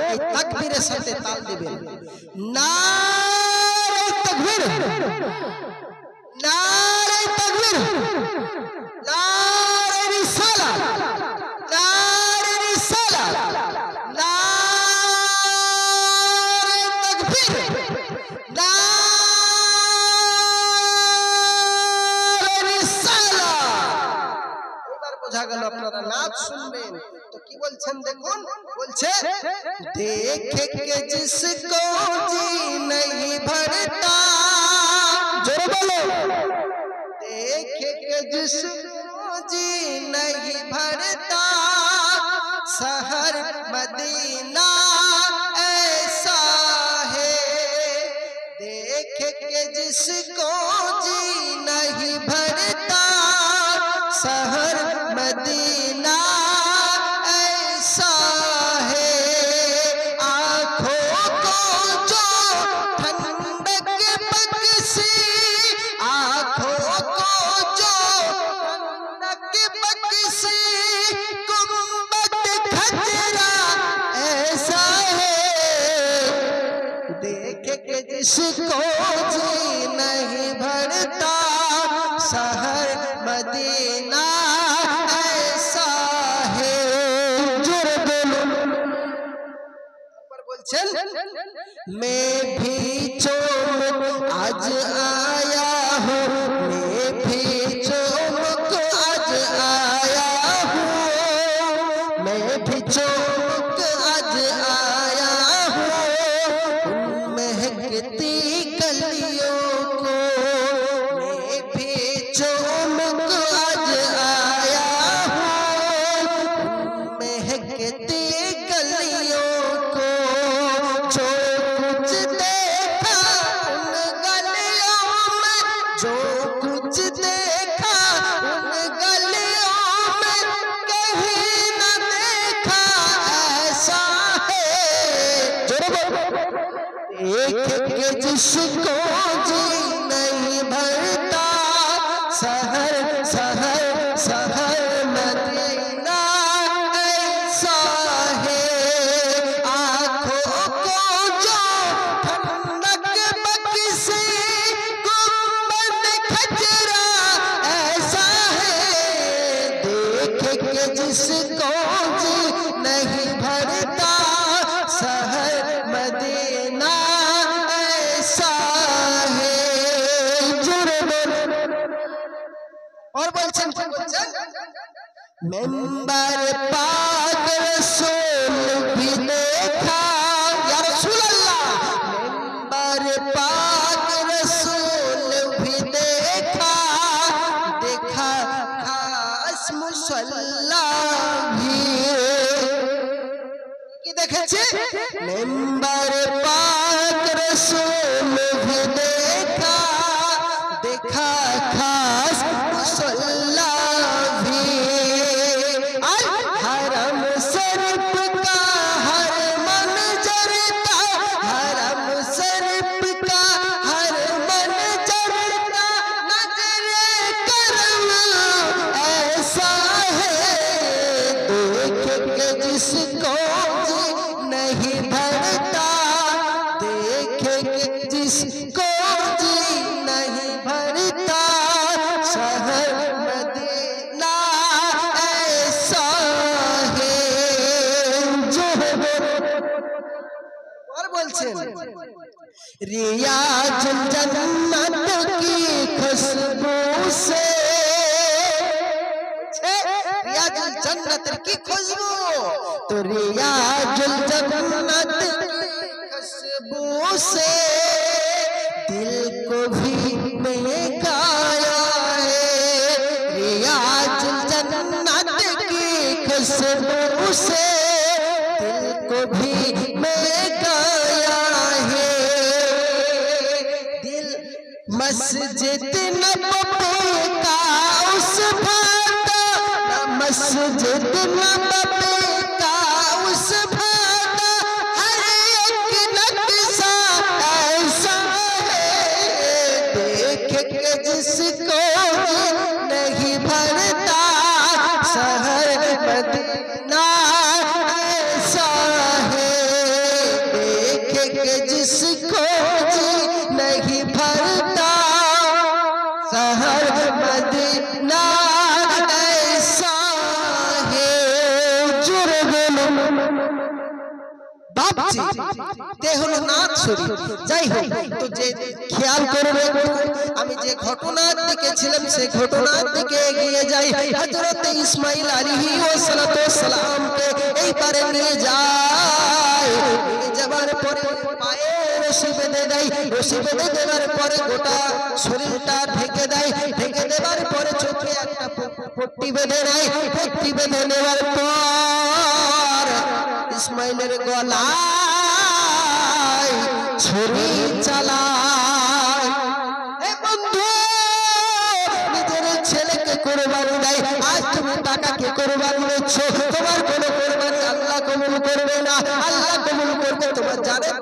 এই তাকবীরের সাথে তাল দিবেন। নারে তাকবীর, নারে তাকবীর, নারে রিসালাত, নারে রিসালাত, নারে তাকবীর, নারে রিসালাত। এবার বোঝা গেল আপনারা নাচ শুনবেন তো কি বলছেন দেখুন, বলছে देखे के जिसको जी नहीं भरता, जोर बोलो, देखे के जिसको जी नहीं भरता, शहर मदीना ऐसा है, देखे के जिसको जी नहीं भरता, शहर मदीना ऐसा है, आँखों को जो ठंडक बख्शी, आँखों को जो ठंडक बख्शी, गुंबद खजरा ऐसा है, देख के जिसको जी नहीं भरता, शहर मदीना ऐसा है। मैं भी चौमुख आज आया हूँ, मैं भी चौमुख आज आया हूँ, मैं भी चौमुख आज आया हूँ, महकती कलियों को, मैं भी चौमुख आज आया हूँ, महकती कलियों को, जो कुछ देखा उन गलियों में, जो कुछ देखा उन गलियों में, कहीं न देखा ऐसा है, एक के जिसको जी नहीं भरता, शहर शहर शहर मदीना ऐसा है, आँखों को जो ठंडक बख्शी, गुंबद खजरा ऐसा है, देख के जिसको जी नहीं भरता, शहर मदीना ऐसा है। और बोलছেন मेंबर पाक रसूल भी देखा, या रसूल अल्लाह, मेंबर पाक रसूल भी देखा, देखा खास मुसल्ला भी কি দেখেছে, मेंबर पाक रसूल भी देखा, देखा खास मुसल्ला भी, हरम शरीफ का हर मंजर का, हरम शरीफ का हर मंजर का नजरे करम ऐसा है, देख के जिसको जी नहीं भरता, देख के जिसको जी नहीं भरता, शहर मदीना ऐसा है। जो और बोलছেন रियाजुल जन्नत की खुशबू से, रियाजुल जन्नत की खुशबू, तो रियाजुल जन्नत की खुशबू से दिल को भी महकाया है, रियाजुल जन्नत की खुशबू से दिल को भी महकाया है, दिल मस्जिद नबवी का उस भाता, मस्जिद नबवी का उस भाता, हर एक नक्शा ऐसा है, देख के जिसको नहीं भरता, शहर मदीना ऐसा है। ভাবছি তে হলো নাথ শরীফ। যাই হোক, তো যে খেয়াল করবে, আমি যে ঘটনার দিকে ছিলাম সেই ঘটনার দিকে এগিয়ে যাই। হযরত ইসমাঈল আলাইহিসসালামকে এই পারে নিয়ে যায়, নিয়ে যাবার পরে পায়ে রশি বেঁধে দেয়, রশি বেঁধে দেওয়ার পরে গোটা শরীরটা ঢেকে দেয়, ঢেকে দেওয়ার পরে চোখে একটা পট্টি বেঁধে নেয়, পট্টি বেঁধে নেওয়ার পর ইসমাইলের গলায় ছুরি চালায়। এ বন্ধু, নিজের ছেলেকে কুরবানি দেয়, আজ তুমি টাকাকে কুরবানি দিচ্ছ, তোমার কোনো কুরবানি আল্লাহ কবুল করবে না। আল্লাহ কবুল করবে তোমার জানের